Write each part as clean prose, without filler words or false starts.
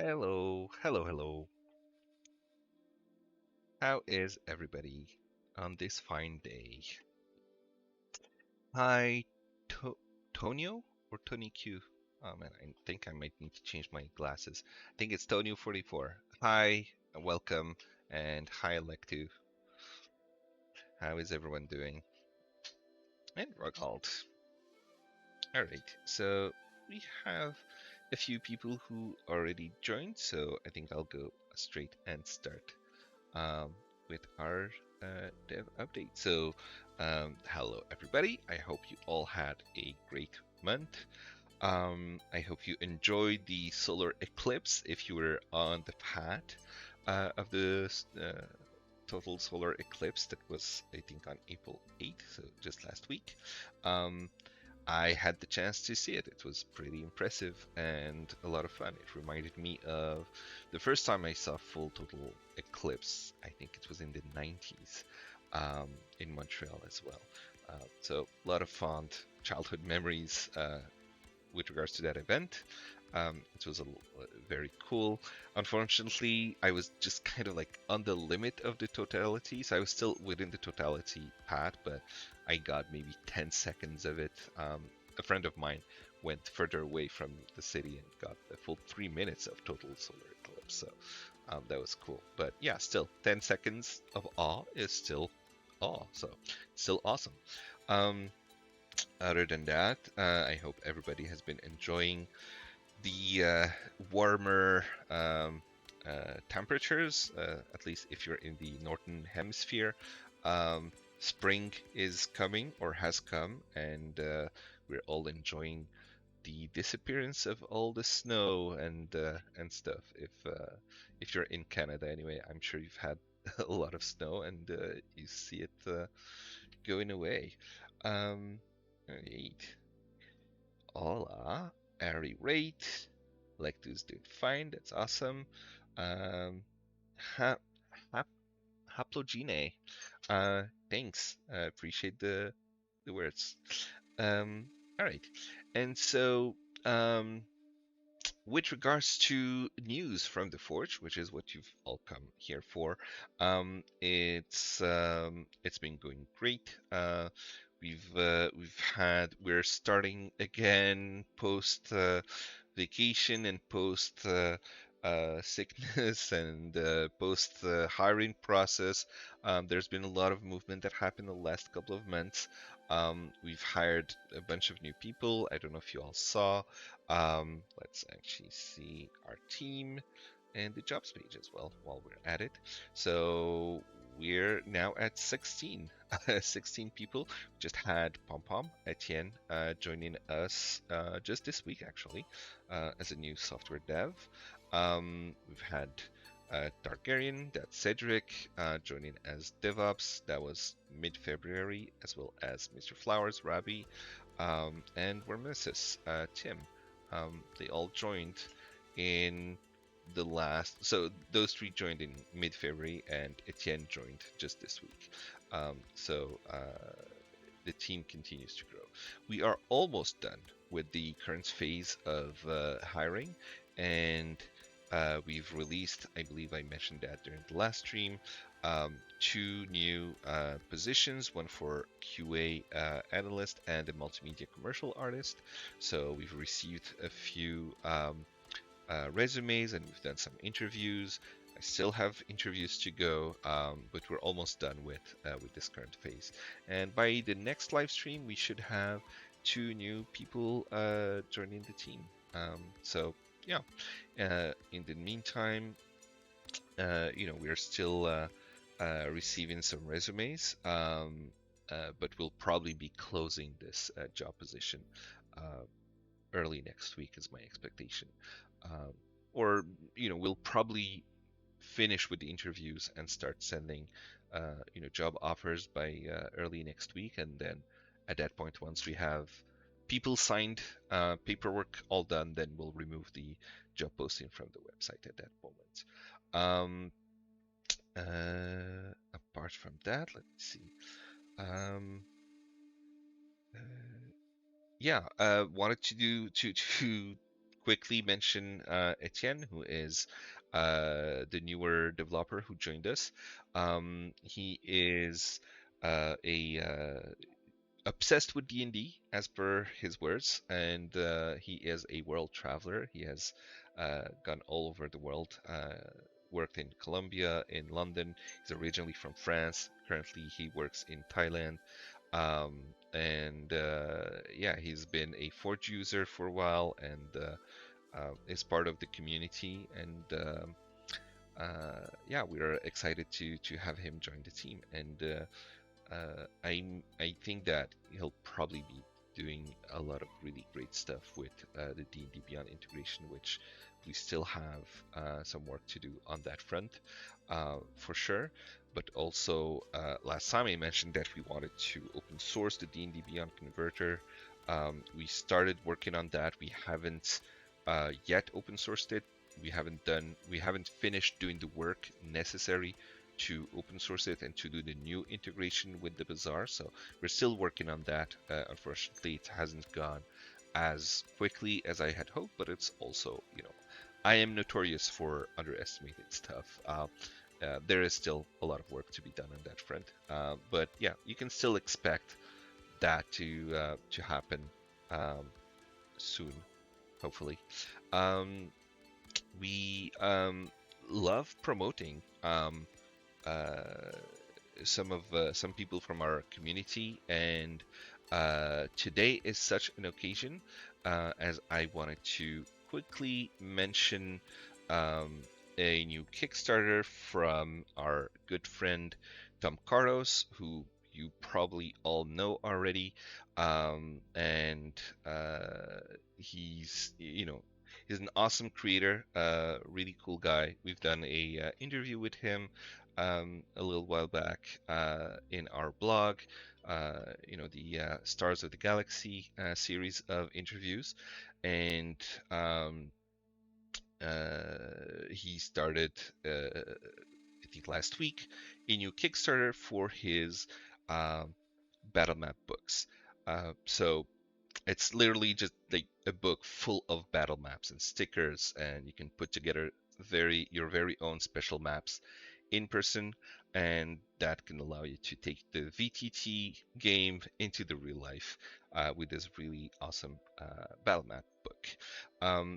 Hello, hello, hello. How is everybody on this fine day? Hi, to Tonio or Tony Q? Oh man, I think I might need to change my glasses. I think it's Tonio44. Hi, welcome, and hi, Lectu. How is everyone doing? And Rockhold. Alright, so we have a few people who already joined, so I think I'll go straight and start um, with our dev update. So, hello everybody. I hope you all had a great month. I hope you enjoyed the solar eclipse if you were on the path of the total solar eclipse that was, I think, on April 8th, so just last week. Um, I had the chance to see it. It was pretty impressive and a lot of fun. It reminded me of the first time I saw full total eclipse. I think it was in the 90s in Montreal as well. So a lot of fond childhood memories with regards to that event. It was very cool. Unfortunately, I was just kind of like on the limit of the totality, so I was still within the totality path, but I got maybe 10 seconds of it. A friend of mine went further away from the city and got a full 3 minutes of total solar eclipse, so that was cool. But yeah, still 10 seconds of awe is still awe, so still awesome. Um, Other than that, I hope everybody has been enjoying the warmer temperatures, at least if you're in the northern hemisphere. Spring is coming or has come, and we're all enjoying the disappearance of all the snow and stuff. If you're in Canada anyway, I'm sure you've had a lot of snow and you see it going away. Right. Hola, Ari rate. Lectus doing fine. That's awesome. Um, ha, hap, haplogene. Thanks. Appreciate the words. All right. And so, um, with regards to news from the Forge, which is what you've all come here for, it's been going great. We're starting again post vacation and post sickness and post hiring process. There's been a lot of movement that happened the last couple of months. We've hired a bunch of new people. I don't know if you all saw. Let's actually see our team and the jobs page as well while we're at it. So we're now at 16. 16 people. Just had Pom Pom Etienne joining us just this week, actually, as a new software dev. We've had Targaryen, that's Cedric, joining as DevOps. That was mid-February, as well as Mr. Flowers, Rabbi, and Wormesis, Tim. They all joined in the last. So those three joined in mid-February, and Etienne joined just this week. The team continues to grow. We are almost done with the current phase of hiring, and we've released, I believe I mentioned that during the last stream, two new positions, one for QA analyst and a multimedia commercial artist. So we've received a few resumes and we've done some interviews. I still have interviews to go, but we're almost done with this current phase. And by the next live stream, we should have two new people joining the team. So yeah, in the meantime, we're still receiving some resumes, but we'll probably be closing this job position early next week is my expectation. Um, or we'll probably finish with the interviews and start sending job offers by early next week, and then at that point, once we have people signed, paperwork all done, then we'll remove the job posting from the website at that moment. Apart from that, let me see. Um, uh, yeah, wanted to quickly mention Etienne, who is the newer developer who joined us. He is a obsessed with D&D, as per his words, and he is a world traveler. He has gone all over the world, worked in Colombia, in London. He's originally from France. Currently, he works in Thailand. And yeah, he's been a Forge user for a while and is part of the community. And yeah, we are excited to have him join the team. And I think that he'll probably be doing a lot of really great stuff with the D&D Beyond integration, which we still have some work to do on that front, for sure. But also, last time I mentioned that we wanted to open source the D&D Beyond converter. We started working on that. We haven't yet open sourced it. We haven't finished doing the work necessary to open source it and to do the new integration with the bazaar. So we're still working on that. Unfortunately, it hasn't gone as quickly as I had hoped, but it's also, I am notorious for underestimating stuff. There is still a lot of work to be done on that front. But yeah, you can still expect that to happen soon, hopefully. Um, we love promoting uh, some people from our community, and today is such an occasion, as I wanted to quickly mention um, a new Kickstarter from our good friend Tom Carlos, who you probably all know already, and he's an awesome creator, really cool guy. We've done a interview with him a little while back in our blog, the Stars of the Galaxy series of interviews. And he started, I think last week, a new Kickstarter for his um, battle map books. So it's literally just like a book full of battle maps and stickers, and you can put together your very own special maps in person, and that can allow you to take the VTT game into the real life with this really awesome battle map book.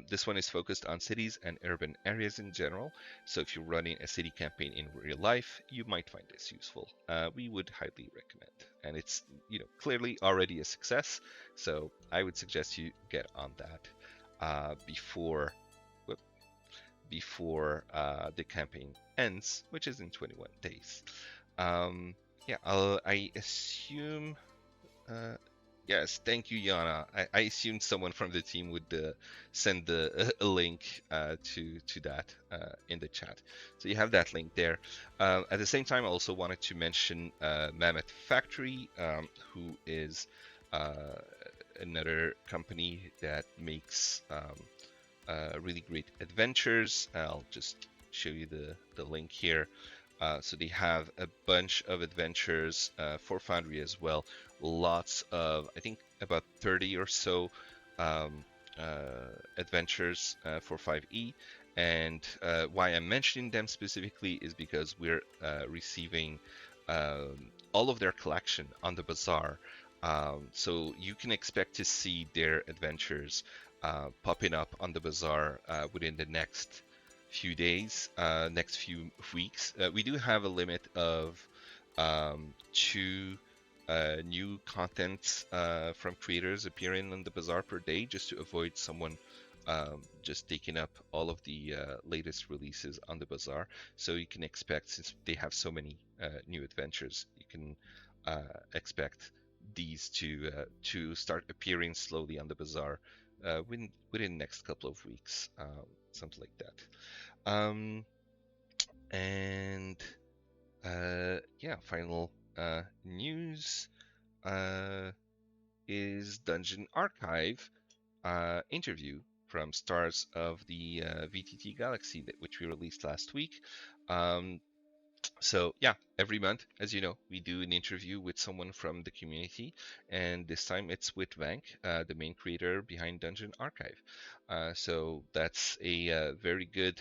This one is focused on cities and urban areas in general, so if you're running a city campaign in real life, you might find this useful. We would highly recommend, and it's clearly already a success, so I would suggest you get on that before the campaign ends, which is in 21 days. Um, yeah, I assume. Uh, yes, thank you, Yana. I assumed someone from the team would send a link to that in the chat. So you have that link there. At the same time, I also wanted to mention Mammoth Factory, who is uh, another company that makes really great adventures. I'll just show you the link here. So they have a bunch of adventures for Foundry as well. Lots of, I think, about 30 or so um, adventures for 5e. And why I'm mentioning them specifically is because we're receiving all of their collection on the bazaar. So you can expect to see their adventures popping up on the bazaar within the next few days, next few weeks. We do have a limit of two new contents from creators appearing on the bazaar per day, just to avoid someone just taking up all of the latest releases on the bazaar. So you can expect, since they have so many new adventures, you can expect these to start appearing slowly on the bazaar within the next couple of weeks, something like that. And yeah, final news is Dungeon Archive interview from Stars of the VTT Galaxy, which we released last week. Um, So yeah, every month, as you know, we do an interview with someone from the community, and this time it's with Vank, the main creator behind Dungeon Archive. So that's a very good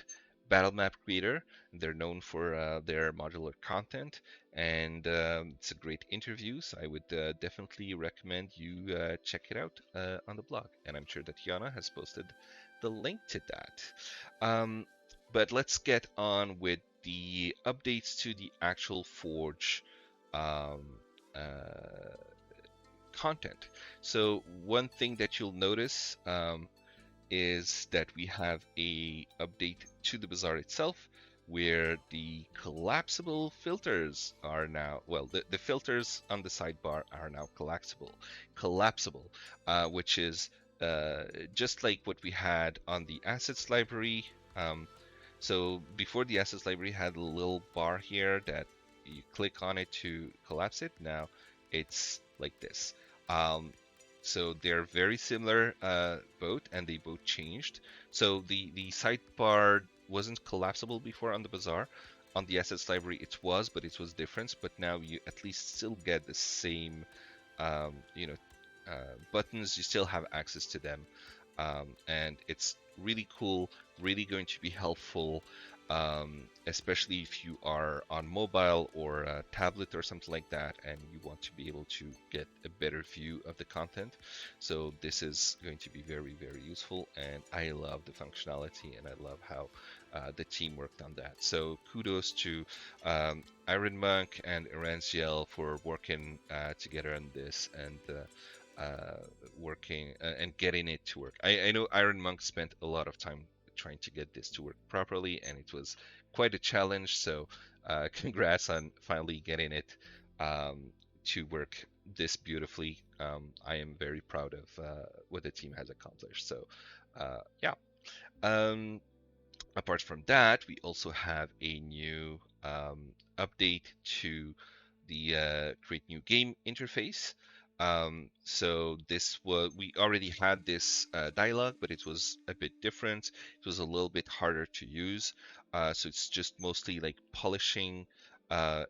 battle map creator. They're known for their modular content, and it's a great interview. So I would definitely recommend you check it out on the blog, and I'm sure that Yana has posted the link to that. Um, but let's get on with the updates to the actual Forge um, uh, content. So one thing that you'll notice is that we have a update to the bazaar itself, where the collapsible filters are now, well, the filters on the sidebar are now collapsible, which is just like what we had on the assets library. So before, the assets library had a little bar here that you click on it to collapse it. Now it's like this. Um, so they're very similar both, and they both changed. So the sidebar wasn't collapsible before on the bazaar. On the assets library it was, but it was different. But now you at least still get the same, um, you know, buttons. You still have access to them, and it's really cool, really going to be helpful, especially if you are on mobile or a tablet or something like that, and you want to be able to get a better view of the content. So this is going to be very, very useful, and I love the functionality, and I love how the team worked on that. So kudos to Iron Monk and Eranziel for working together on this, and working and getting it to work. I know Iron Monk spent a lot of time trying to get this to work properly, and it was quite a challenge. So, congrats on finally getting it to work this beautifully. I am very proud of what the team has accomplished. So, yeah. Um, Apart from that, we also have a new update to the create new game interface. So this was, we already had this dialogue, but it was a bit different. It was a little bit harder to use. So it's just mostly like polishing,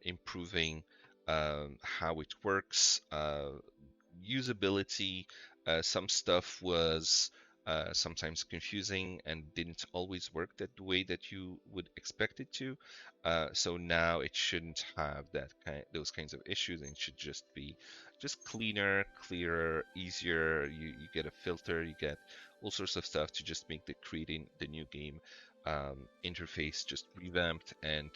improving how it works, usability. Some stuff was sometimes confusing and didn't always work that the way that you would expect it to. So now it shouldn't have those kinds of issues, and it should just be just cleaner, clearer, easier. You get a filter, you get all sorts of stuff to just make the creating the new game interface just revamped and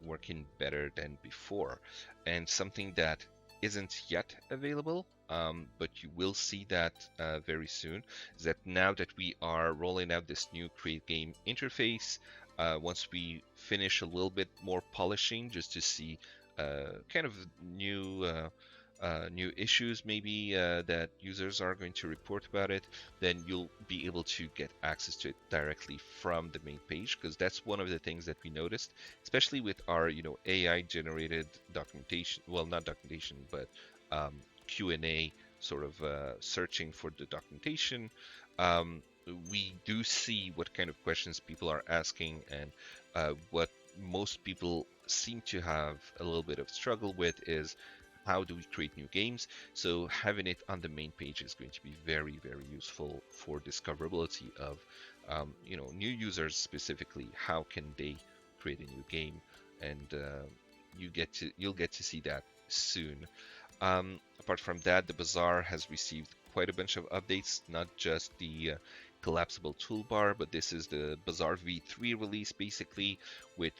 working better than before. And something that isn't yet available, but you will see that very soon, is that now that we are rolling out this new create game interface, once we finish a little bit more polishing just to see kind of new issues maybe that users are going to report about it, then you'll be able to get access to it directly from the main page, because that's one of the things that we noticed, especially with our AI generated documentation, well, not documentation, but Q&A, sort of searching for the documentation. um, we do see what kind of questions people are asking, and what most people seem to have a little bit of struggle with is how do we create new games. So having it on the main page is going to be very, very useful for discoverability of new users. Specifically, how can they create a new game, and you'll get to see that soon. Apart from that, the bazaar has received quite a bunch of updates, not just the collapsible toolbar, but this is the bazaar v3 release, basically, with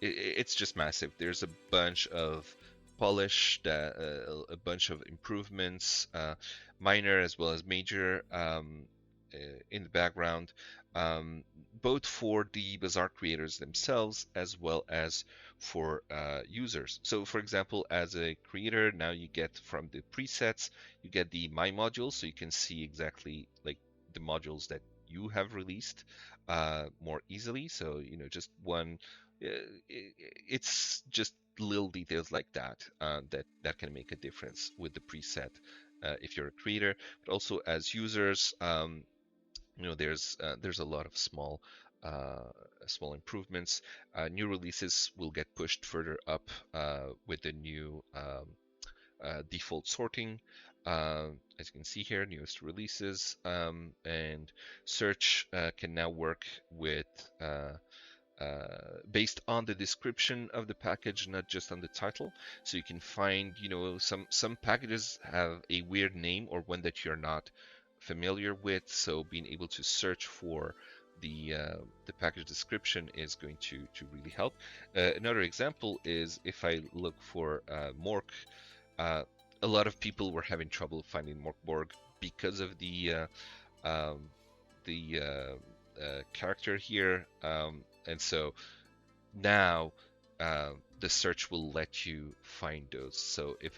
it's just massive. There's a bunch of polish, a bunch of improvements, minor as well as major, in the background, um, both for the bazaar creators themselves as well as for users. So, for example, as a creator, now you get from the presets, you get the My modules, so you can see exactly like the modules that you have released more easily. So, just one it's just little details like that that can make a difference with the preset if you're a creator, but also as users. There's a lot of small uh, small improvements. New releases will get pushed further up with the new default sorting. As you can see here, newest releases, and search can now work with based on the description of the package, not just on the title. So you can find, some packages have a weird name or one that you're not familiar with. So being able to search for the package description is going to really help. Another example is if I look for Mork. Uh, a lot of people were having trouble finding Morkborg because of um, the character here, and so now the search will let you find those. So if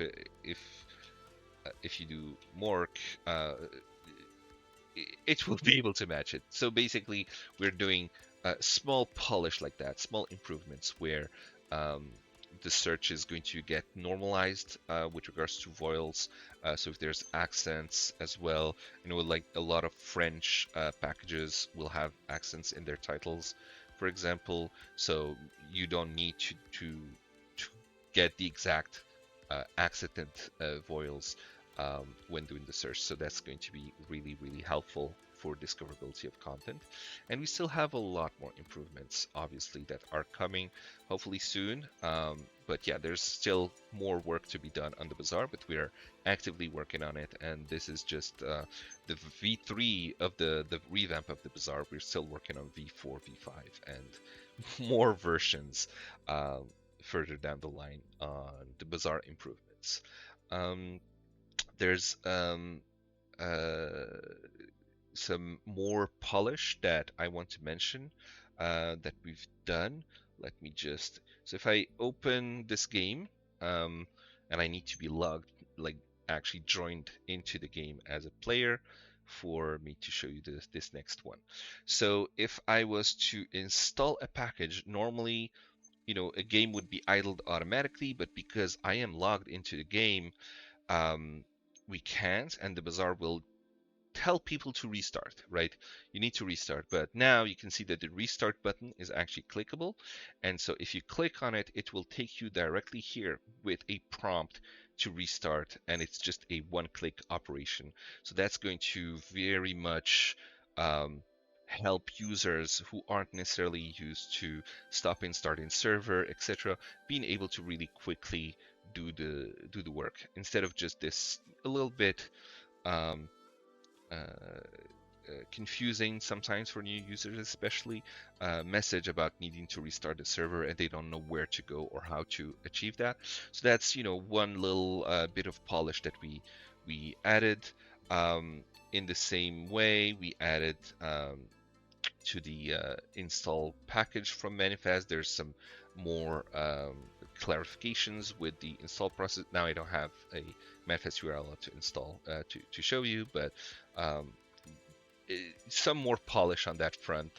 you do Mork, it will be able to match it. So basically, we're doing a small polish like that, small improvements where um, the search is going to get normalized with regards to vowels. So if there's accents as well, like a lot of French packages will have accents in their titles, for example. So you don't need to get the exact accented vowels when doing the search. So that's going to be really, really helpful for discoverability of content. And we still have a lot more improvements, obviously, that are coming hopefully soon. But yeah, there's still more work to be done on the bazaar, but we are actively working on it. And this is just the V3 of the revamp of the bazaar. We're still working on V4, V5, and more versions further down the line on the bazaar improvements. Um, there's uh, some more polish that I want to mention that we've done. Let me just. So if I open this game, and I need to be logged, like actually joined into the game as a player for me to show you this next one. So if I was to install a package, normally, a game would be idled automatically, but because I am logged into the game, um, we can't, and the bazaar will tell people to restart, right? You need to restart, but now you can see that the restart button is actually clickable. And so if you click on it, it will take you directly here with a prompt to restart, and it's just a one-click operation. So that's going to very much um, help users who aren't necessarily used to stopping, starting server, etc., being able to really quickly do the work instead of just this a little bit um, confusing sometimes for new users, especially message about needing to restart the server and they don't know where to go or how to achieve that. So that's one little bit of polish that we added. In the same way, we added to the install package from Manifest. There's some more clarifications with the install process. Now I don't have a Manifest URL to install to show you, but um, some more polish on that front.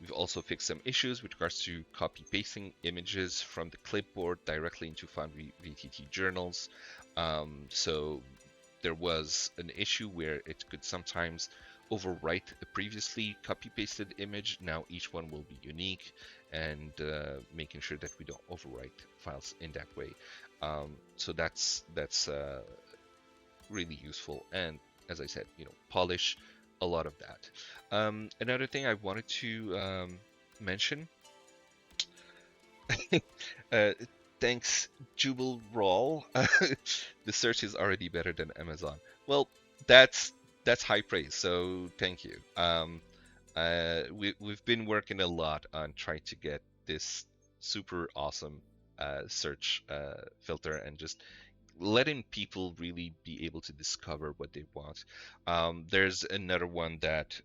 We've also fixed some issues with regards to copy pasting images from the clipboard directly into Foundry VTT journals. So there was an issue where it could sometimes overwrite a previously copy pasted image. Now each one will be unique, and making sure that we don't overwrite files in that way. So that's really useful, and as I said, polish a lot of that. Another thing I wanted to mention, uh, thanks Jubal Rawl, the search is already better than Amazon. Well, that's that's high praise, so thank you. We've been working a lot on trying to get this super awesome search filter and just letting people really be able to discover what they want. There's another one that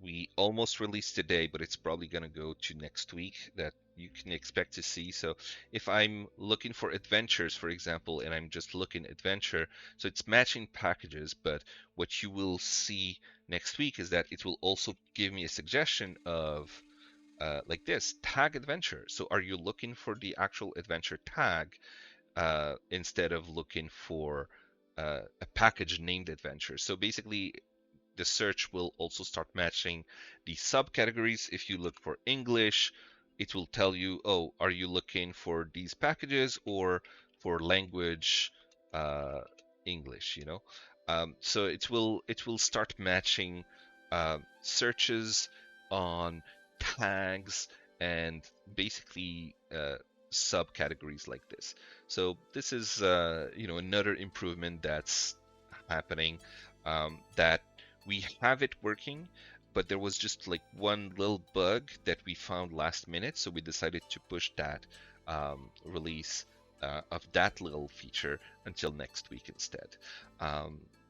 we almost released today, but it's probably going to go to next week that you can expect to see. So if I'm looking for adventures, for example, and I'm just looking adventure, so it's matching packages, but what you will see next week is that it will also give me a suggestion of like this tag adventure. So are you looking for the actual adventure tag? Instead of looking for a package named adventure. So basically, the search will also start matching the subcategories. If you look for English, it will tell you, oh, are you looking for these packages or for language uh, English, you know? So it will start matching searches on tags and basically subcategories like this. So this is another improvement that's happening, that we have it working, but there was just like one little bug that we found last minute, so we decided to push that release of that little feature until next week instead.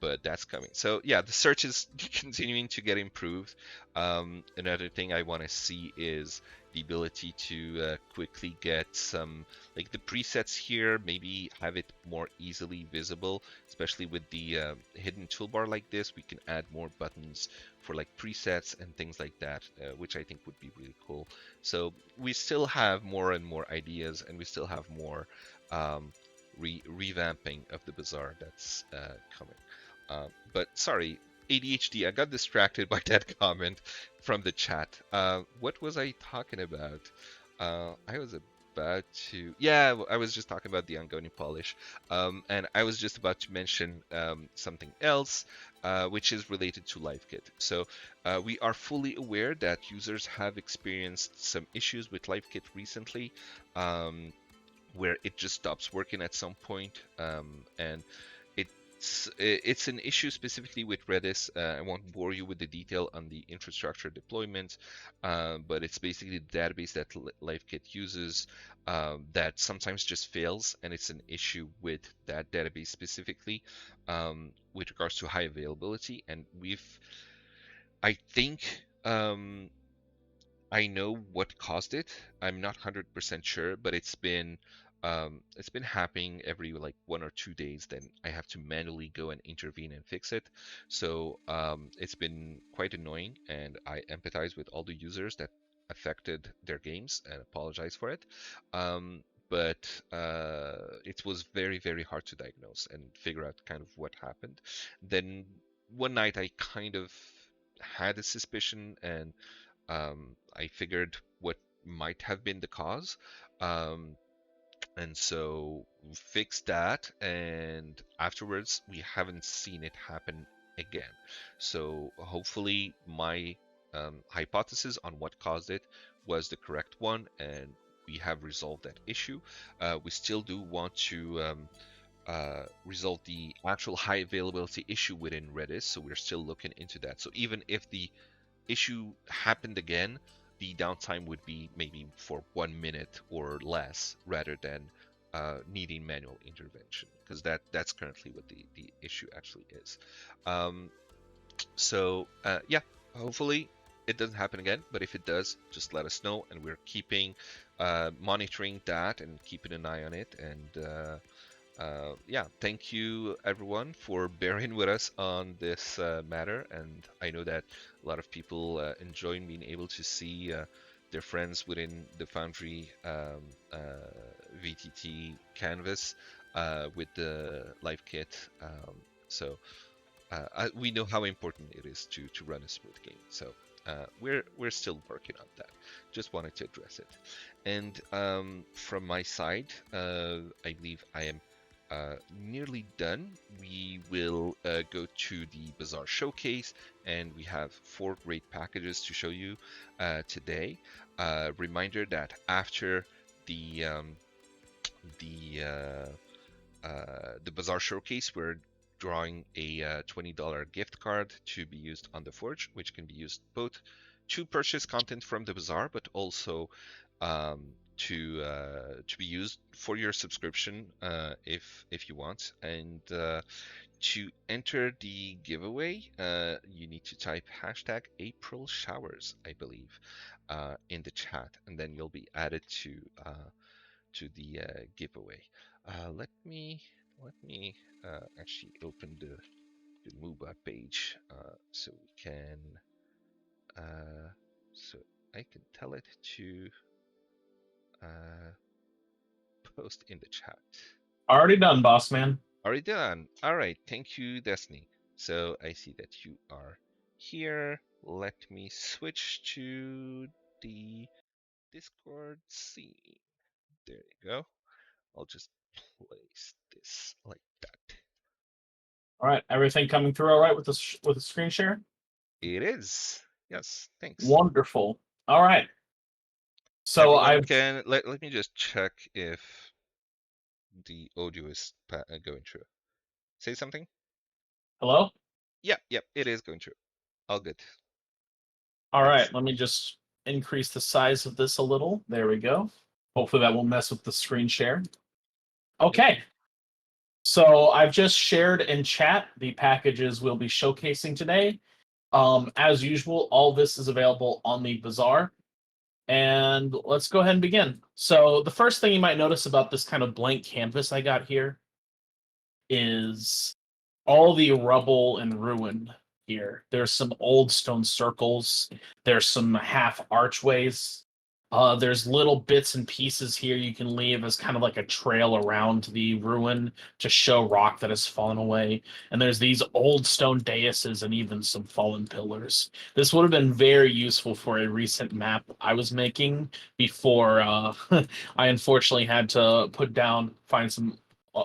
But that's coming. So yeah, the search is continuing to get improved. Another thing I want to see is the ability to quickly get some, like, the presets here, maybe have it more easily visible, especially with the hidden toolbar like this. We can add more buttons for like presets and things like that, which I think would be really cool. So we still have more and more ideas, and we still have more um, revamping of the bazaar that's coming. But sorry, ADHD, I got distracted by that comment from the chat. What was I talking about? I was about to, yeah, I was just talking about the ongoing polish. And I was just about to mention something else, which is related to LiveKit. So we are fully aware that users have experienced some issues with LiveKit recently, where it just stops working at some point, and it's an issue specifically with Redis. I won't bore you with the detail on the infrastructure deployment, but it's basically the database that LiveKit uses that sometimes just fails, and it's an issue with that database specifically, with regards to high availability. And I think, I know what caused it. I'm not 100% sure, but it's been happening every like 1 or 2 days. Then I have to manually go and intervene and fix it. So it's been quite annoying, and I empathize with all the users that affected their games and apologize for it. But it was very, very hard to diagnose and figure out kind of what happened. Then one night I kind of had a suspicion, and I figured what might have been the cause. Um, and so fixed that, and afterwards we haven't seen it happen again. So hopefully my hypothesis on what caused it was the correct one, and we have resolved that issue. We still do want to resolve the actual high availability issue within Redis, so we're still looking into that. So even if the issue happened again, the downtime would be maybe for 1 minute or less, rather than needing manual intervention, because that's currently what the issue actually is. Um, so yeah, hopefully it doesn't happen again. But if it does, just let us know, and we're keeping monitoring that and keeping an eye on it. And yeah, thank you everyone for bearing with us on this matter. And I know that a lot of people enjoy being able to see their friends within the Foundry VTT canvas with the live kit. So we know how important it is to run a smooth game. So we're still working on that. Just wanted to address it. And from my side, I believe I am nearly done. We will go to the Bazaar Showcase, and we have 4 great packages to show you today. Reminder that after the the Bazaar Showcase, we're drawing a $20 gift card to be used on the Forge, which can be used both to purchase content from the Bazaar, but also to be used for your subscription if you want. And to enter the giveaway, you need to type hashtag April showers, I believe, in the chat, and then you'll be added to the giveaway. Let me actually open the MUBA page so we can so I can tell it to uh, post in the chat. Already done, boss man. Already done. All right. Thank you, Destiny. So I see that you are here. Let me switch to the Discord scene. There you go. I'll just place this like that. All right, everything coming through all right with the screen share? It is. Yes, thanks. Wonderful. All right. So Everyone I've can let me just check if the audio is going through. Say something? hello. Yep, it is going through. All good. All Thanks. right, let me just increase the size of this a little. There we go. Hopefully that won't mess with the screen share. Nope. Okay. So I've just shared in chat the packages we'll be showcasing today. As usual, all this is available on the Bazaar. And let's go ahead and begin. So the first thing you might notice about this kind of blank canvas I got here is all the rubble and ruin here. There's some old stone circles. There's some half archways. There's little bits and pieces here you can leave as kind of like a trail around the ruin to show rock that has fallen away. And there's these old stone daises and even some fallen pillars. This would have been very useful for a recent map I was making before I unfortunately had to find some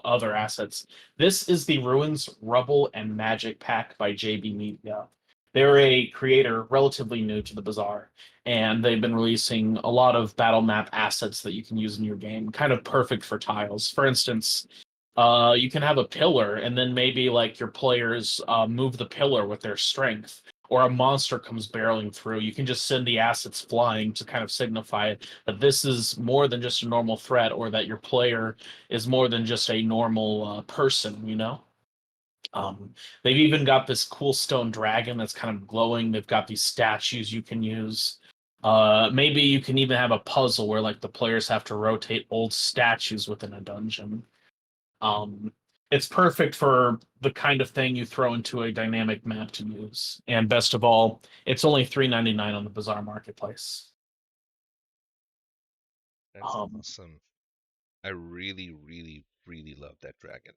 other assets. This is the Ruins, Rubble, and Magic pack by JB Media. They're a creator relatively new to the Bazaar, and they've been releasing a lot of battle map assets that you can use in your game, kind of perfect for tiles. For instance, you can have a pillar, and then maybe like your players move the pillar with their strength, or a monster comes barreling through. You can just send the assets flying to kind of signify that this is more than just a normal threat, or that your player is more than just a normal person, you know? They've even got this cool stone dragon that's kind of glowing. They've got these statues you can use. Maybe you can even have a puzzle where like the players have to rotate old statues within a dungeon. Um, it's perfect for the kind of thing you throw into a dynamic map to use. And best of all, it's only $3.99 on the Bazaar Marketplace. That's Um, awesome. I really, really, really love that dragon.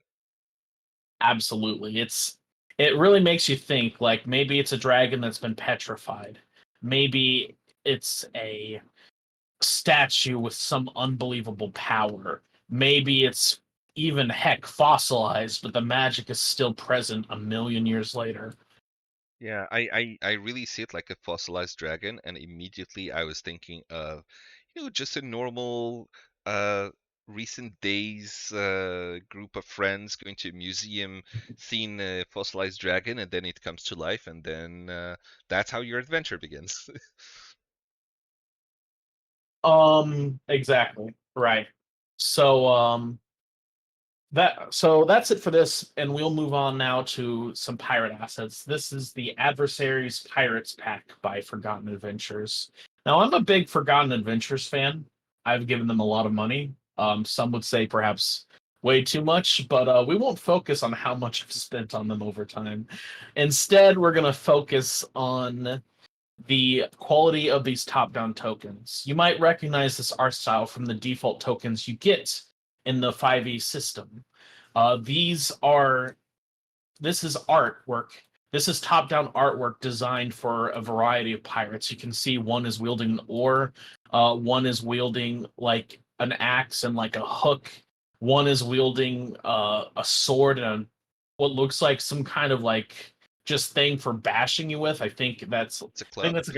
Absolutely. It really makes you think like maybe it's a dragon that's been petrified. Maybe it's a statue with some unbelievable power. Maybe it's even heck fossilized, but the magic is still present a million years later. Yeah, I really see it like a fossilized dragon, and immediately I was thinking of, just a normal uh recent days group of friends going to a museum, seeing a fossilized dragon, and then it comes to life, and then that's how your adventure begins. Exactly. Right. So that's it for this, and we'll move on now to some pirate assets. This is the Adversaries Pirates pack by Forgotten Adventures. Now, I'm a big Forgotten Adventures fan. I've given them a lot of money. Some would say perhaps way too much, but we won't focus on how much I've spent on them over time. Instead, we're going to focus on the quality of these top-down tokens. You might recognize this art style from the default tokens you get in the 5e system. These are this is artwork. This is top-down artwork designed for a variety of pirates. You can see one is wielding an oar, one is wielding like an axe and like a hook. One is wielding a sword and what looks like some kind of like just thing for bashing you with. It's a I think club. that's like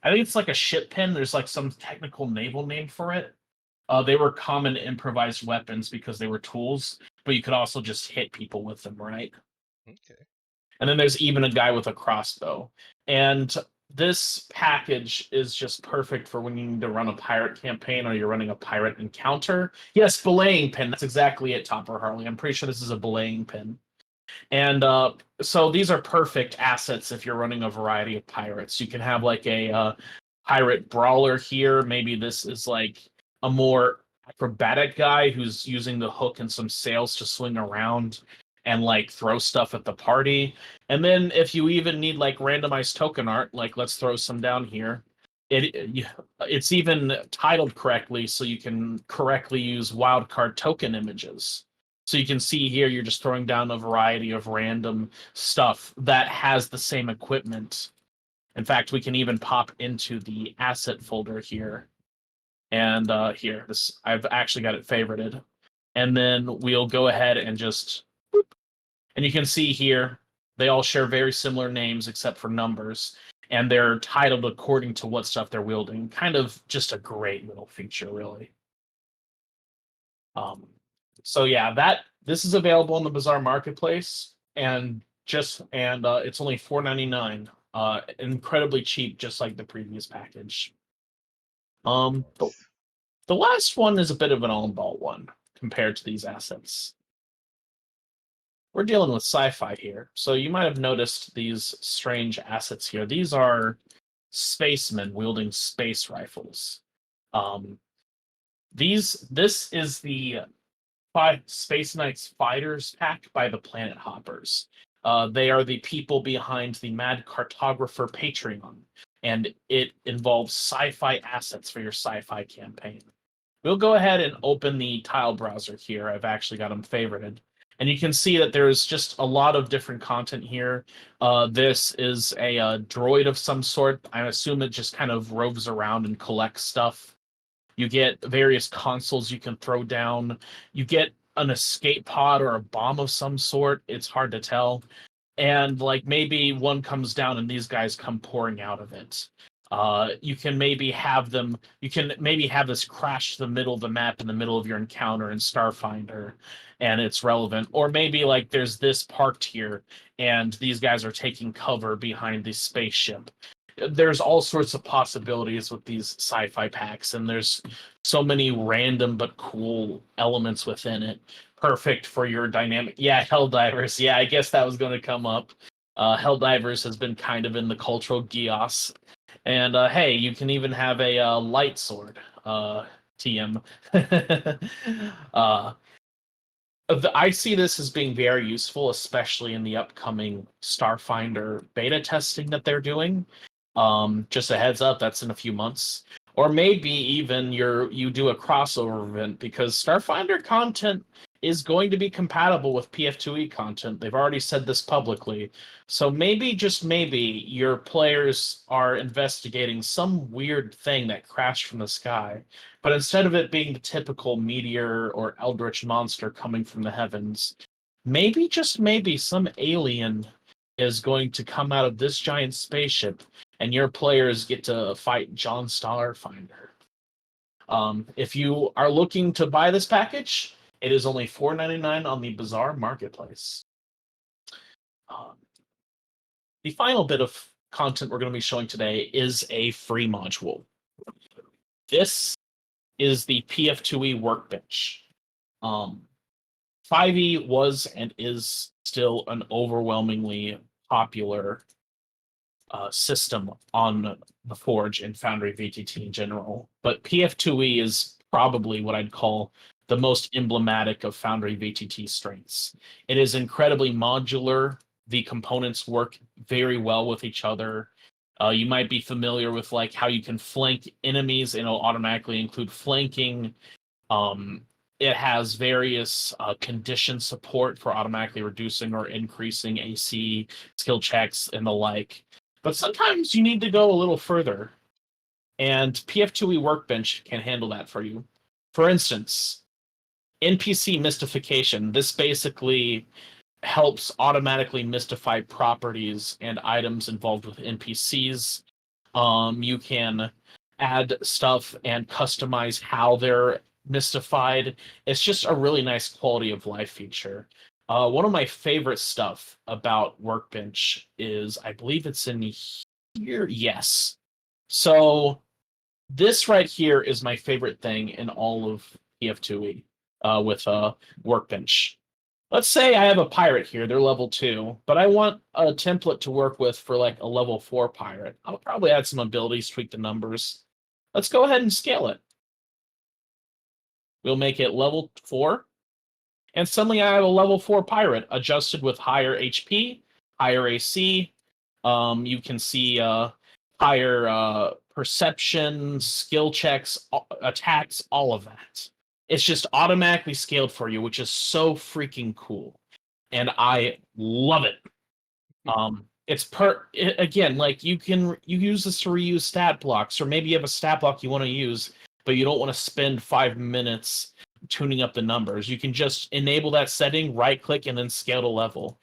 I think it's like a ship pin. There's like some technical naval name for it. They were common improvised weapons because they were tools, but you could also just hit people with them, right? Okay. And then there's even a guy with a crossbow. And this package is just perfect for when you need to run a pirate campaign or you're running a pirate encounter. Yes, belaying pin. That's exactly it, Topper Harley. I'm pretty sure this is a belaying pin. And so these are perfect assets if you're running a variety of pirates. You can have like a pirate brawler here. Maybe this is like a more acrobatic guy who's using the hook and some sails to swing around and like throw stuff at the party. And then if you even need like randomized token art, like let's throw some down here. It's even titled correctly so you can correctly use wildcard token images. So you can see here you're just throwing down a variety of random stuff that has the same equipment In fact, we can even pop into the asset folder here. And here, this I've actually got it favorited. And then we'll go ahead and just, and you can see here, they all share very similar names except for numbers. And they're titled according to what stuff they're wielding. Kind of just a great little feature, really. Um, so yeah, this is available in the Bazaar Marketplace, and it's only $4.99. Incredibly cheap, just like the previous package. The last one is a bit of an on-ball one compared to these assets. We're dealing with sci-fi here, so you might have noticed these strange assets here. These are spacemen wielding space rifles. Um, this is the Space Knights Fighters pack by the Planet Hoppers. They are the people behind the Mad Cartographer Patreon, and it involves sci-fi assets for your sci-fi campaign. We'll go ahead and open the tile browser here. I've actually got them favorited. And you can see that there's just a lot of different content here. This is a droid of some sort. I assume it just kind of roves around and collects stuff. You get various consoles you can throw down. You get an escape pod or a bomb of some sort. It's hard to tell. And like maybe one comes down and these guys come pouring out of it. You can maybe have this crash to the middle of the map in the middle of your encounter in Starfinder, and it's relevant. Or maybe like there's this parked here and these guys are taking cover behind the spaceship. There's all sorts of possibilities with these sci-fi packs, and there's so many random but cool elements within it. Perfect for your dynamic. Yeah, Helldivers. Yeah, I guess that was going to come up. Helldivers has been kind of in the cultural chaos. And hey, you can even have a light sword. TM. uh, I see this as being very useful, especially in the upcoming Starfinder beta testing that they're doing. Just a heads up, that's in a few months. Or maybe even you do a crossover event, because Starfinder content is going to be compatible with PF2E content. They've already said this publicly. So maybe, just maybe, your players are investigating some weird thing that crashed from the sky. But instead of it being the typical meteor or eldritch monster coming from the heavens, maybe, just maybe, some alien is going to come out of this giant spaceship, and your players get to fight John Starfinder. If you are looking to buy this package, it is only $4.99 on the Bazaar Marketplace. The final bit of content we're going to be showing today is a free module. This is the PF2E Workbench. 5e was and is still an overwhelmingly popular system on the Forge and Foundry VTT in general. But PF2E is probably what I'd call the most emblematic of Foundry VTT strengths. It is incredibly modular. The components work very well with each other. You might be familiar with like how you can flank enemies, and it'll automatically include flanking. It has various condition support for automatically reducing or increasing AC, skill checks, and the like. But sometimes you need to go a little further, and PF2E Workbench can handle that for you. For instance, NPC mystification. This basically helps automatically mystify properties and items involved with NPCs. You can add stuff and customize how they're mystified. It's just a really nice quality of life feature. One of my favorite stuff about Workbench is, I believe it's in here. Yes. So this right here is my favorite thing in all of PF2E with Workbench. Let's say I have a pirate here, they're level 2, but I want a template to work with for like a level 4 pirate. I'll probably add some abilities, tweak the numbers. Let's go ahead and scale it. We'll make it level 4. And suddenly I have a level 4 pirate adjusted with higher HP, higher AC. You can see higher perception, skill checks, attacks, all of that. It's just automatically scaled for you, which is so freaking cool. And I love it. again, like you use this to reuse stat blocks, or maybe you have a stat block you want to use, but you don't want to spend 5 minutes tuning up the numbers. You can just enable that setting, right click, and then scale to level.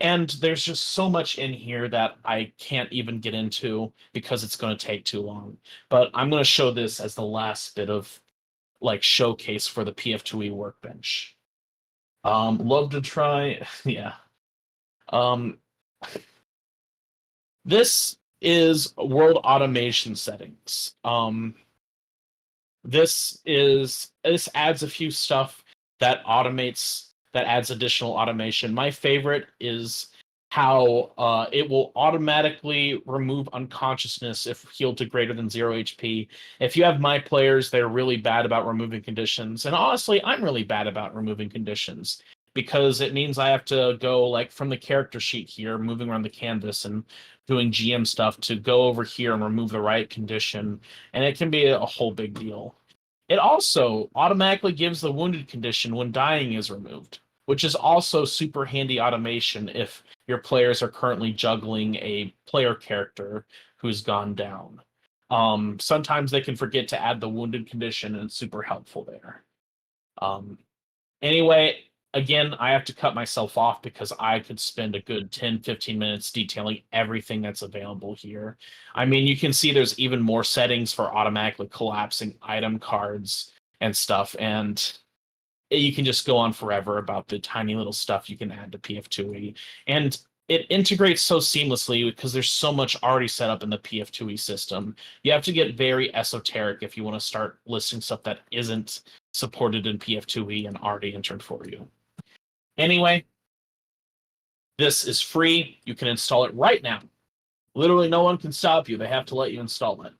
And there's just so much in here that I can't even get into because it's going to take too long. But I'm going to show this as the last bit of like showcase for the PF2E workbench. Love to try, yeah. Um, this is world automation settings. This adds a few stuff that adds additional automation. My favorite is how it will automatically remove unconsciousness if healed to greater than 0 HP. If you have my players, they're really bad about removing conditions, and honestly, I'm really bad about removing conditions because it means I have to go like from the character sheet here, moving around the canvas and doing GM stuff to go over here and remove the right condition, and it can be a whole big deal. It also automatically gives the wounded condition when dying is removed, which is also super handy automation if your players are currently juggling a player character who's gone down. Sometimes they can forget to add the wounded condition, and it's super helpful there. Um, Anyway, again, I have to cut myself off because I could spend a good 10, 15 minutes detailing everything that's available here. I mean, you can see there's even more settings for automatically collapsing item cards and stuff, and you can just go on forever about the tiny little stuff you can add to PF2E. And it integrates so seamlessly because there's so much already set up in the PF2E system. You have to get very esoteric if you want to start listing stuff that isn't supported in PF2E and already entered for you. Anyway, this is free. You can install it right now. Literally, no one can stop you. They have to let you install it.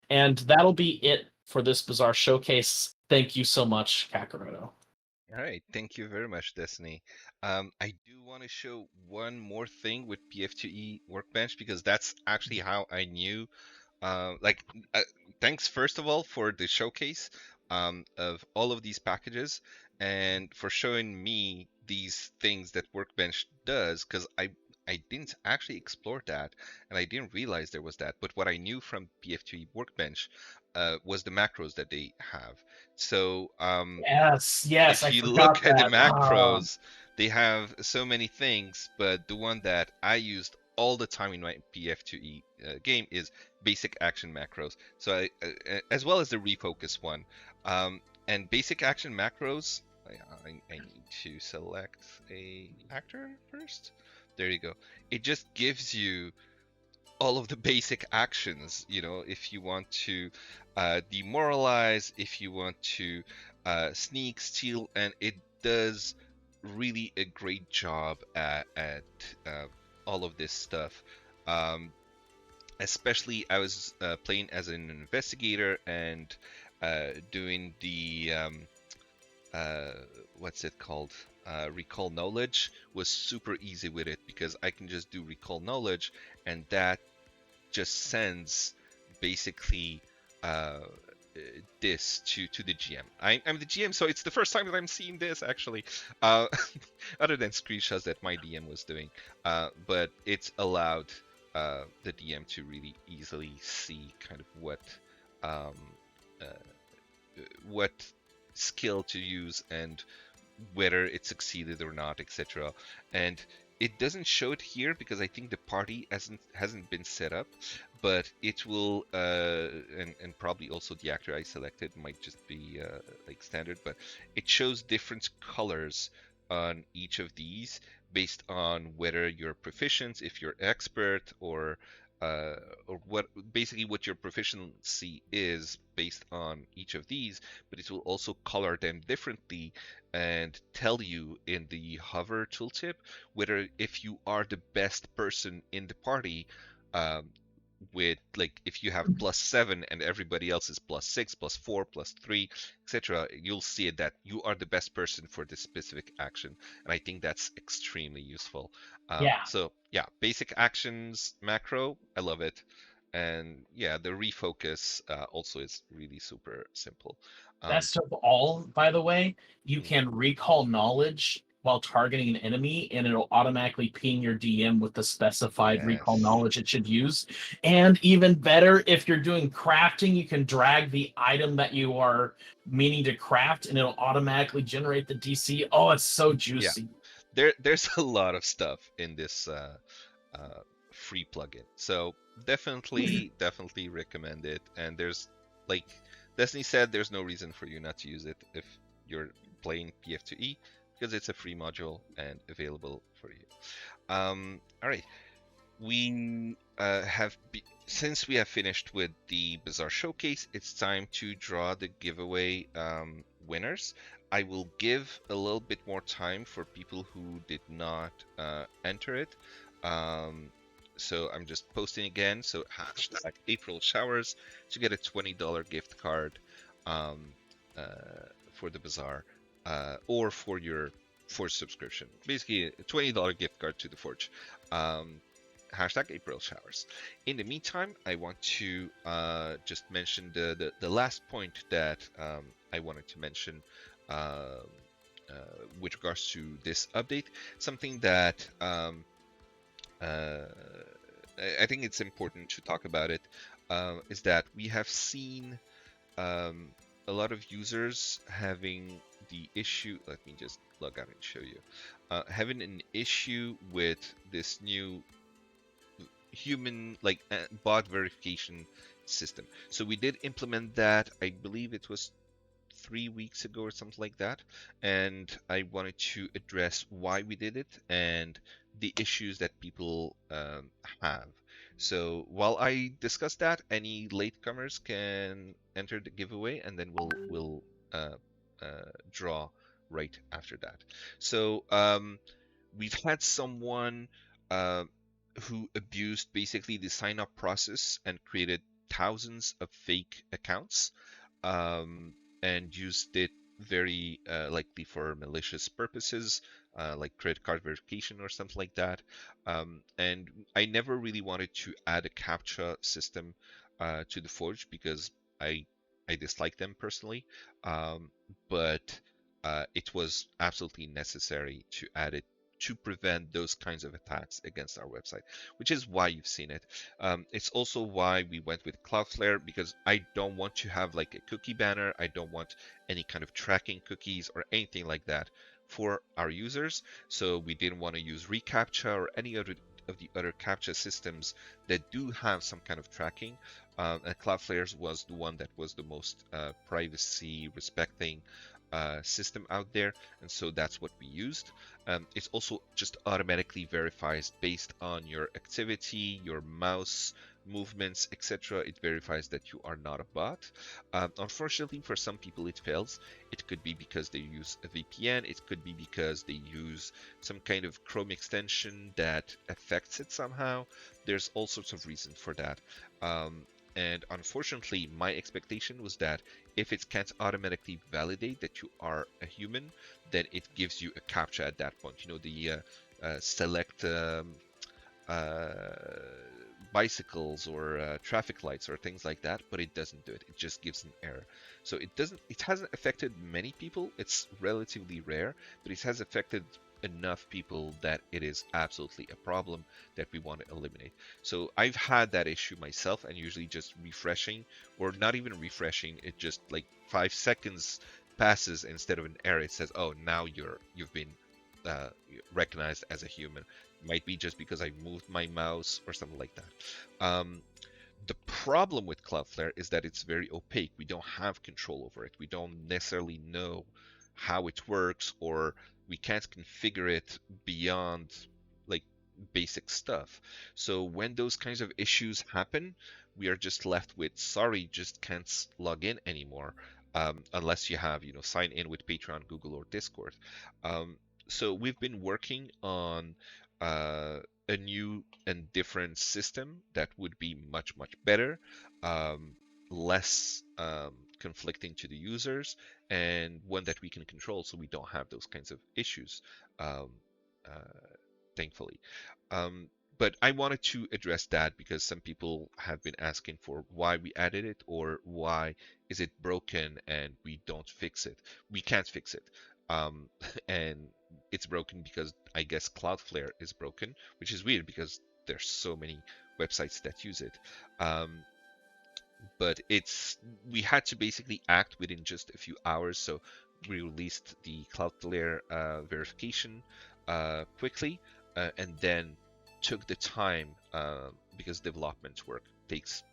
And that'll be it for this Bazaar showcase. Thank you so much, Kakaroto. All right, thank you very much, Destiny. I do want to show one more thing with PF2E Workbench because that's actually how I knew. Like, thanks first of all for the showcase of all of these packages and for showing me these things that Workbench does because I didn't actually explore that and I didn't realize there was that. But what I knew from PF2E Workbench was the macros that they have. So Yes, yes, if I you look forgot at the that. macros, they have so many things, but the one that I used all the time in my PF2E game is basic action macros. So as well as the refocus one. And basic action macros, I need to select a actor first. There you go. It just gives you all of the basic actions, if you want to demoralize, if you want to sneak, steal, and it does really a great job at all of this stuff. Um, Especially, I was playing as an investigator and doing the uh, what's it called? Recall knowledge was super easy with it because I can just do recall knowledge, and that just sends basically uh, this to the GM. I'm the GM, so it's the first time that I'm seeing this actually, uh, other than screenshots that my DM was doing. But it's allowed the DM to really easily see kind of um, uh, what skill to use and whether it succeeded or not, etc. And it doesn't show it here because I think the party hasn't been set up, but it will, and probably also the actor I selected might just be like standard, but it shows different colors on each of these based on whether you're proficient, if you're expert, uh, or what basically what your proficiency is based on each of these, but it will also color them differently and tell you in the hover tooltip whether if you are the best person in the party, um, with like if you have +7 and everybody else is +6, +4, +3, etc., you'll see that you are the best person for this specific action, and I think that's extremely useful. Yeah, So yeah, basic actions macro, I love it, and yeah, the refocus also is really super simple. Um, best of all, by the way, you mhm. can recall knowledge while targeting an enemy, and it'll automatically ping your DM with the specified recall Yes. knowledge it should use. And even better, if you're doing crafting, you can drag the item that you are meaning to craft, and it'll automatically generate the DC. Oh, it's so Yeah. juicy. There's a lot of stuff in this uh, free plugin. So definitely recommend it. And there's, like Destiny said, there's no reason for you not to use it if you're playing PF2E, because it's a free module and available for you. All right, we since we have finished with the Bazaar Showcase, it's time to draw the giveaway winners. I will give a little bit more time for people who did not enter it. Um, so I'm just posting again. So hashtag April Showers to get a $20 gift card um, for the Bazaar or for your Forge subscription. Basically, a $20 gift card to the Forge. Um, hashtag April showers. In the meantime, I want to just mention the last point that I wanted to mention um, with regards to this update. Something that uh, I think it's important to talk about it is that we have seen um, a lot of users having the issue. Let me just log out and show you. Having an issue with this new human bot verification system. So we did implement that. I believe it was 3 weeks ago or something like that, and I wanted to address why we did it and the issues that people have. So while I discuss that, any latecomers can enter the giveaway, and then we'll uh, draw right after that. So we've had someone uh, who abused basically the sign up process and created thousands of fake accounts um, and used it very likely for malicious purposes, like credit card verification or something like that. And I never really wanted to add a CAPTCHA system to the Forge because I I dislike them personally, but it was absolutely necessary to add it to prevent those kinds of attacks against our website, which is why you've seen it. It's also why we went with Cloudflare, because I don't want to have like a cookie banner. I don't want any kind of tracking cookies or anything like that for our users. So we didn't want to use reCAPTCHA or any other of the other CAPTCHA systems that do have some kind of tracking. And Cloudflare's was the one that was the most privacy respecting system out there, and so that's what we used. It's also just automatically verifies based on your activity, your mouse movements, etc. It verifies that you are not a bot. Unfortunately, for some people it fails. It could be because they use a VPN, it could be because they use some kind of Chrome extension that affects it somehow. There's all sorts of reasons for that. Um, and unfortunately, my expectation was that if it can't automatically validate that you are a human, then it gives you a CAPTCHA at that point. You know, the select uh, bicycles or traffic lights or things like that, but it doesn't do it. It just gives an error. So it hasn't affected many people. It's relatively rare, but it has affected enough people that it is absolutely a problem that we want to eliminate. So I've had that issue myself, and usually just refreshing, or not even refreshing, it just like 5 seconds passes instead of an error. It says, "Oh, now you've been uh, recognized as a human." Might be just because I moved my mouse or something like that. The problem with Cloudflare is that it's very opaque. We don't have control over it. We don't necessarily know how it works, or we can't configure it beyond like basic stuff. So when those kinds of issues happen, we are just left with, sorry, just can't log in anymore, unless you have, sign in with Patreon, Google, or Discord. So we've been working on uh, a new and different system that would be much, much better, um, less conflicting to the users, and one that we can control so we don't have those kinds of issues, um, uh, thankfully. Um, but I wanted to address that because some people have been asking for why we added it, or why is it broken and we don't fix it. We can't fix it. um, and it's broken because I guess Cloudflare is broken, which is weird because there's so many websites that use it. Um, but we had to basically act within just a few hours, so we released the Cloudflare verification quickly, and then took the time because development work takes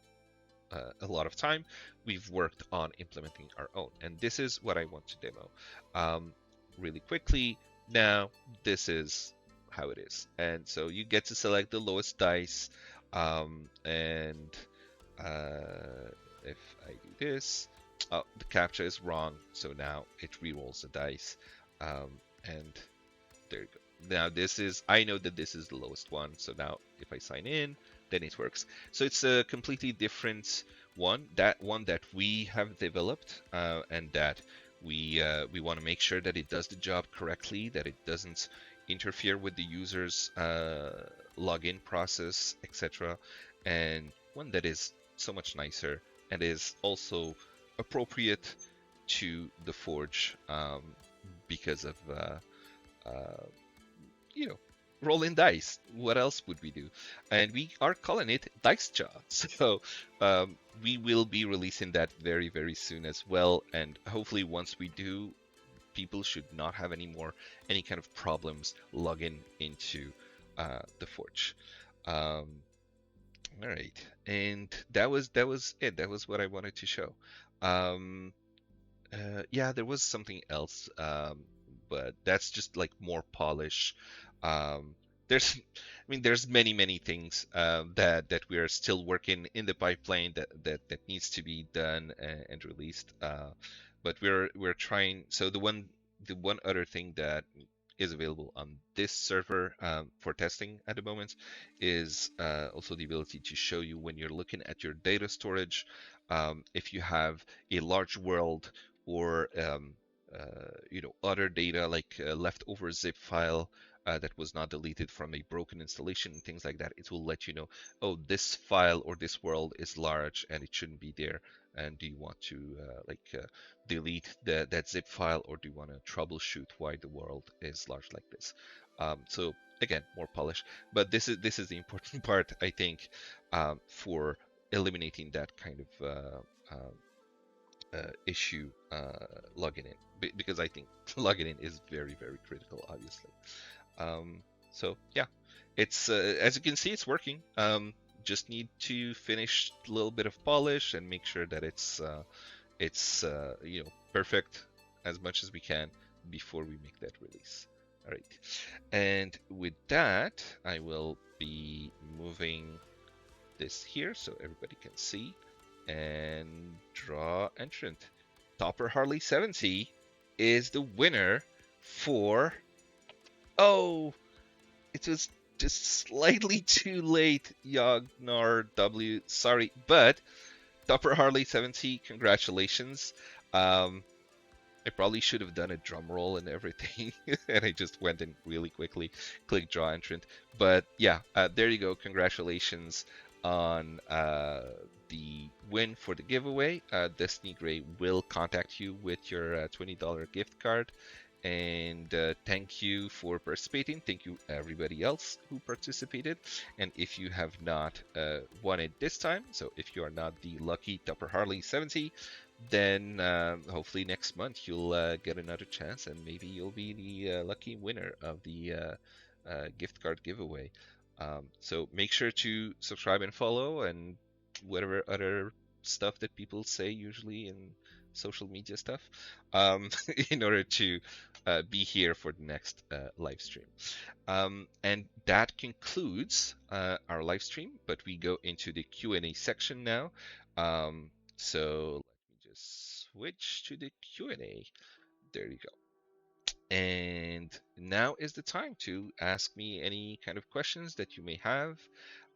a lot of time. We've worked on implementing our own, and this is what I want to demo um, really quickly. Now, this is how it is, and so you get to select the lowest dice, and if I do this, oh, the captcha is wrong, so now it re-rolls the dice, and there you go. Now this is, I know that this is the lowest one, so now if I sign in, then it works. So it's a completely different one, that one that we have developed, and that we want to make sure that it does the job correctly, that it doesn't interfere with the user's login process, etc. And one that is so much nicer and is also appropriate to the Forge because of uh, you know, rolling dice. What else would we do? And we are calling it Dice Jaw. So we will be releasing that very, very soon as well. And hopefully, once we do, people should not have any kind of problems logging into the Forge. Um, all right, and that was it. That was what I wanted to show. Um, yeah, there was something else, but that's just like more polish. There's, I mean, there's many things that we are still working in the pipeline that needs to be done and released. But we're trying. So the one other thing that is available on this server for testing at the moment is also the ability to show you when you're looking at your data storage, if you have a large world or other data like a leftover zip file that was not deleted from a broken installation and things like that. It will let you know, oh, this file or this world is large and it shouldn't be there. And do you want to delete that zip file, or do you want to troubleshoot why the world is large like this? So again, more polish, but this is the important part, I think, for eliminating that kind of issue logging in, because I think logging in is very, very critical, obviously. Um, so yeah, it's as you can see, it's working. Just need to finish a little bit of polish and make sure that it's perfect as much as we can before we make that release. All right, and with that, I will be moving this here so everybody can see and draw entrant. Topper Harley 70 is the winner for. Oh, it was just slightly too late, Yagnar W. Sorry, but Topper Harley 70, congratulations. I probably should have done a drum roll and everything, and I just went in really quickly, click draw entrant. But yeah, there you go. Congratulations on the win for the giveaway. Destiny Gray will contact you with your $20 gift card. And thank you for participating. Thank you everybody else who participated. And if you have not won it this time, so if you are not the lucky Tupper Harley 70, then hopefully next month you'll get another chance, and maybe you'll be the lucky winner of the gift card giveaway. So make sure to subscribe and follow, and whatever other stuff that people say usually in social media stuff, in order to be here for the next live stream. And that concludes our live stream, but we go into the Q&A section now. So let me just switch to the Q&A. There you go. And now is the time to ask me any kind of questions that you may have.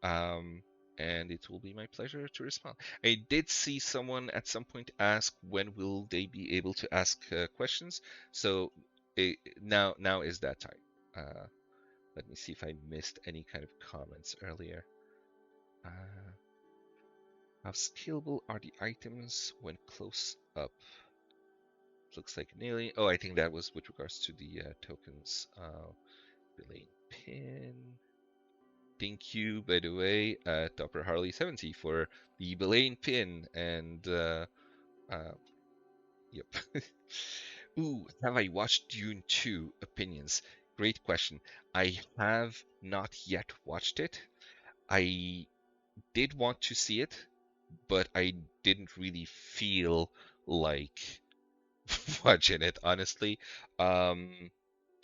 Um, and it will be my pleasure to respond. I did see someone at some point ask when will they be able to ask questions. So now is that time. Uh, Let me see if I missed any kind of comments earlier. Uh, how scalable are the items when close up? Looks like an alien. Oh, I think that was with regards to the tokens. Belaying pin. Thank you, by the way, Topper Harley 70 for the belaying pin. And uh, yep. Ooh, have I watched Dune 2? Opinions. Great question. I have not yet watched it. I did want to see it, but I didn't really feel like watching it, honestly.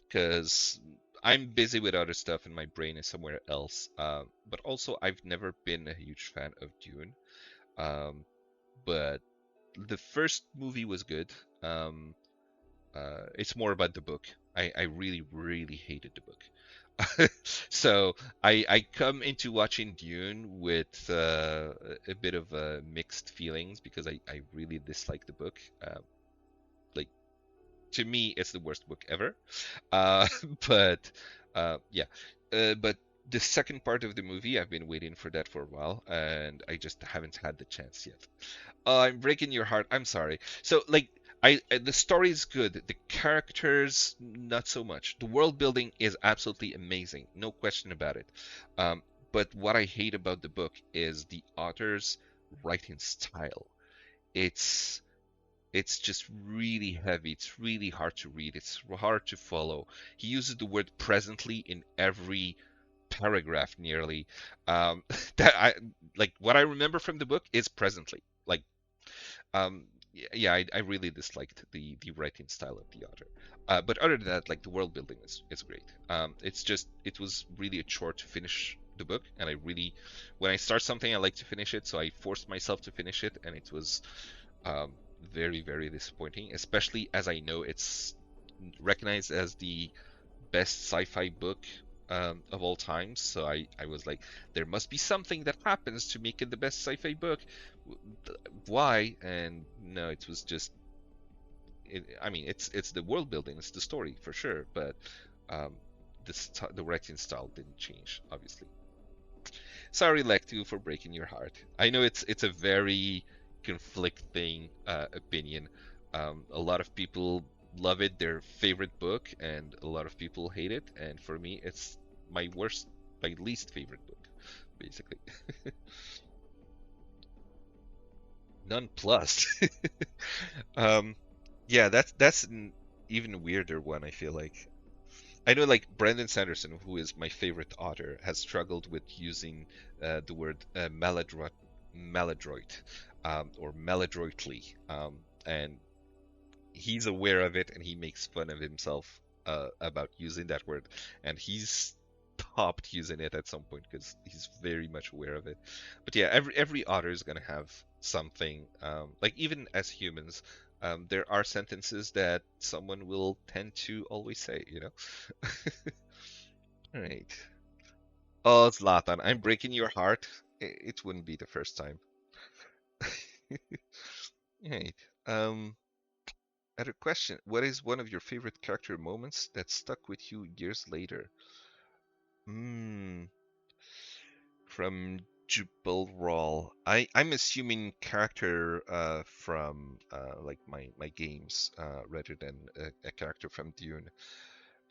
Because I'm busy with other stuff and my brain is somewhere else. But also, I've never been a huge fan of Dune. Um, but the first movie was good. Um, it's more about the book. I really, really hated the book. So I come into watching Dune with a bit of mixed feelings because I really dislike the book. Like to me, it's the worst book ever. Uh, but yeah, but the second part of the movie, I've been waiting for that for a while, and I just haven't had the chance yet. I'm breaking your heart. I'm sorry. So like the story is good. The characters not so much. The world building is absolutely amazing. No question about it. Um, but what I hate about the book is the author's writing style. It's it's just really heavy. It's really hard to read. It's hard to follow. He uses the word presently in every paragraph nearly. That I like what I remember from the book is presently. Like yeah, I really disliked the writing style of the author. But other than that, like the world building is great. It's just it was really a chore to finish the book, and I really, when I start something, I like to finish it. So I forced myself to finish it, and it was um, very very disappointing. Especially as I know it's recognized as the best sci-fi book of all time. So I was like, there must be something that happens to make it the best sci-fi book. Why? And no, it was just. I mean, it's the world building, it's the story for sure, but um, the writing style didn't change, obviously. Sorry, Lectu, for breaking your heart. I know it's a very conflicting opinion. A lot of people love it, their favorite book, and a lot of people hate it. And for me, it's my least favorite book, basically. None plus. um, yeah, that's an even weirder one. I feel like. I know, like Brandon Sanderson, who is my favorite author, has struggled with using the word maladroit or maladroitly, and he's aware of it, and he makes fun of himself about using that word, and he's stopped using it at some point because he's very much aware of it. But yeah, every author is gonna have something. Like even as humans, there are sentences that someone will tend to always say. All right. Oh, Zlatan, I'm breaking your heart. It wouldn't be the first time. Right. Um, Other question. What is one of your favorite character moments that stuck with you years later? Hmm. From Jubal Rawl. I'm assuming character from like my games rather than a character from Dune.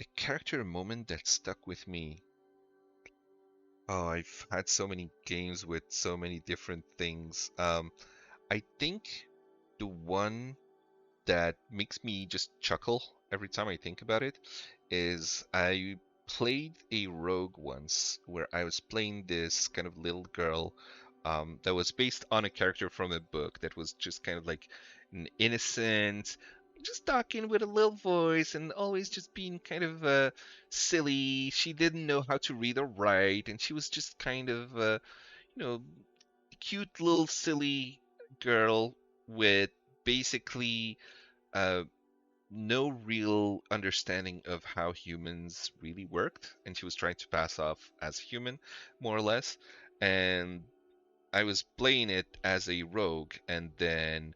A character moment that stuck with me. Oh, I've had so many games with so many different things. I think the one that makes me just chuckle every time I think about it is I played a rogue once where I was playing this kind of little girl that was based on a character from a book that was just kind of like an innocent, just talking with a little voice and always just being kind of silly. She didn't know how to read or write, and she was just kind of, you know, cute little silly girl with basically uh, no real understanding of how humans really worked, and she was trying to pass off as human, more or less. And I was playing it as a rogue, and then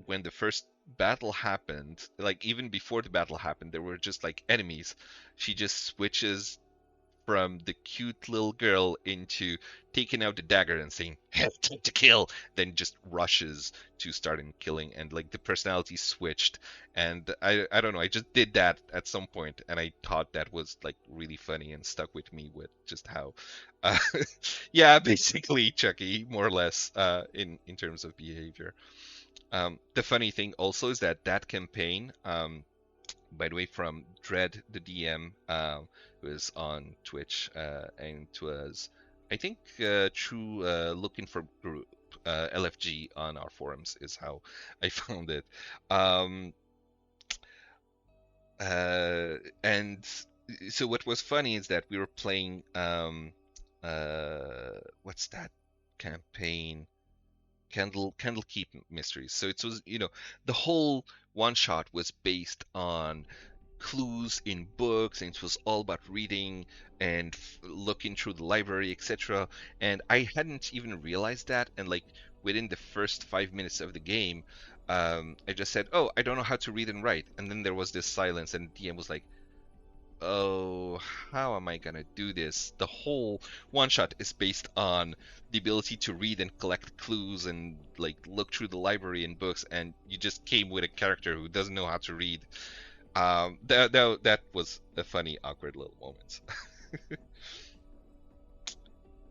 when the first battle happened, like even before the battle happened, there were just like enemies. She just switches from the cute little girl into taking out the dagger and saying time to kill, then just rushes to starting killing, and like the personality switched. And I don't know, I just did that at some point, and I thought that was like really funny and stuck with me with just how uh, yeah, basically Chucky, more or less, in terms of behavior. The funny thing also is that that campaign, by the way, from Dread the DM, was on Twitch, and it was, I think, through looking for group LFG on our forums is how I found it. Um, and so what was funny is that we were playing, what's that campaign? Candlekeep Mysteries. So it was, the whole one shot was based on clues in books, and it was all about reading and looking through the library, etc. And I hadn't even realized that, and like within the first 5 minutes of the game, I just said, "Oh, I don't know how to read and write," and then there was this silence, and DM was like, "Oh, how am I gonna do this?" The whole one shot is based on the ability to read and collect clues and like look through the library and books, and you just came with a character who doesn't know how to read. That was a funny, awkward little moment.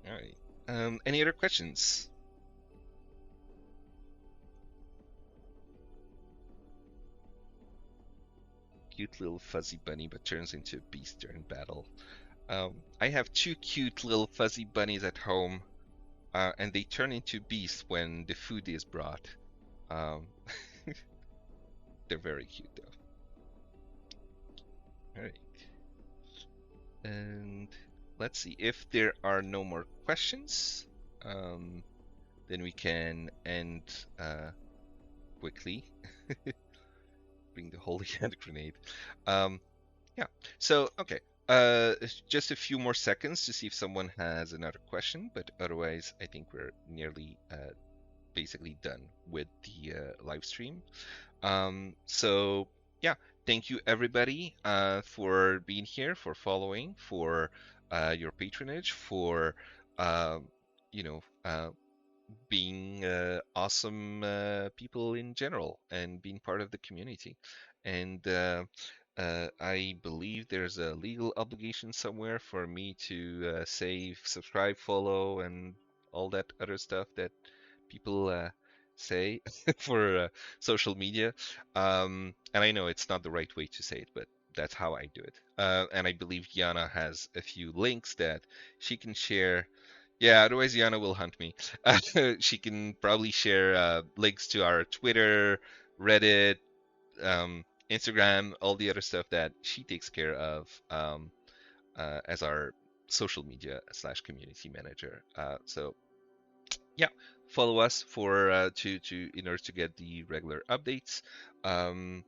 All right. Any other questions? Cute little fuzzy bunny, but turns into a beast during battle. I have two cute little fuzzy bunnies at home, and they turn into beasts when the food is brought. Um, they're very cute though. All right. And let's see if there are no more questions. Um, then we can end quickly. Bring the holy hand grenade. Um, yeah. So okay. Just a few more seconds to see if someone has another question, but otherwise, I think we're nearly basically done with the live stream. So yeah, thank you everybody for being here, for following, for your patronage, for uh, you know being awesome people in general and being part of the community. And I believe there's a legal obligation somewhere for me to save, subscribe, follow, and all that other stuff that people say for social media. And I know it's not the right way to say it, but that's how I do it. And I believe Yana has a few links that she can share. Yeah, otherwise Yana will hunt me. She can probably share links to our Twitter, Reddit, Instagram, all the other stuff that she takes care of as our social media slash community manager. So yeah, follow us for to in order to get the regular updates. Um,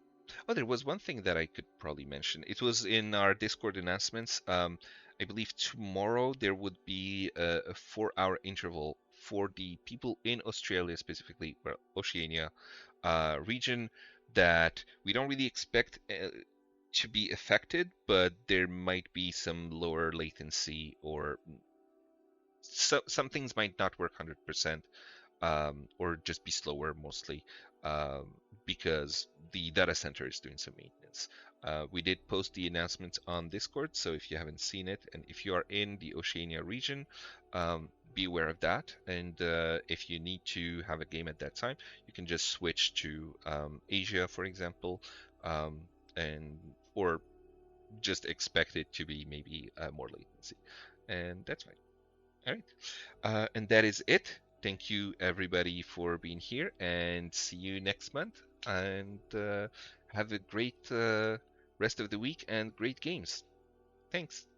oh, there was one thing that I could probably mention. It was in our Discord announcements. I believe tomorrow there would be a 4 hour interval for the people in Australia, specifically, well, Oceania region, that we don't really expect to be affected, but there might be some lower latency, or some things might not work 100%, or just be slower mostly, um, because the data center is doing some maintenance. We did post the announcement on Discord, so if you haven't seen it, and if you are in the Oceania region, be aware of that. And if you need to have a game at that time, you can just switch to Asia, for example, um, and or just expect it to be maybe more latency, and that's fine. All right. And that is it. Thank you, everybody, for being here, and see you next month. And have a great rest of the week and great games. Thanks.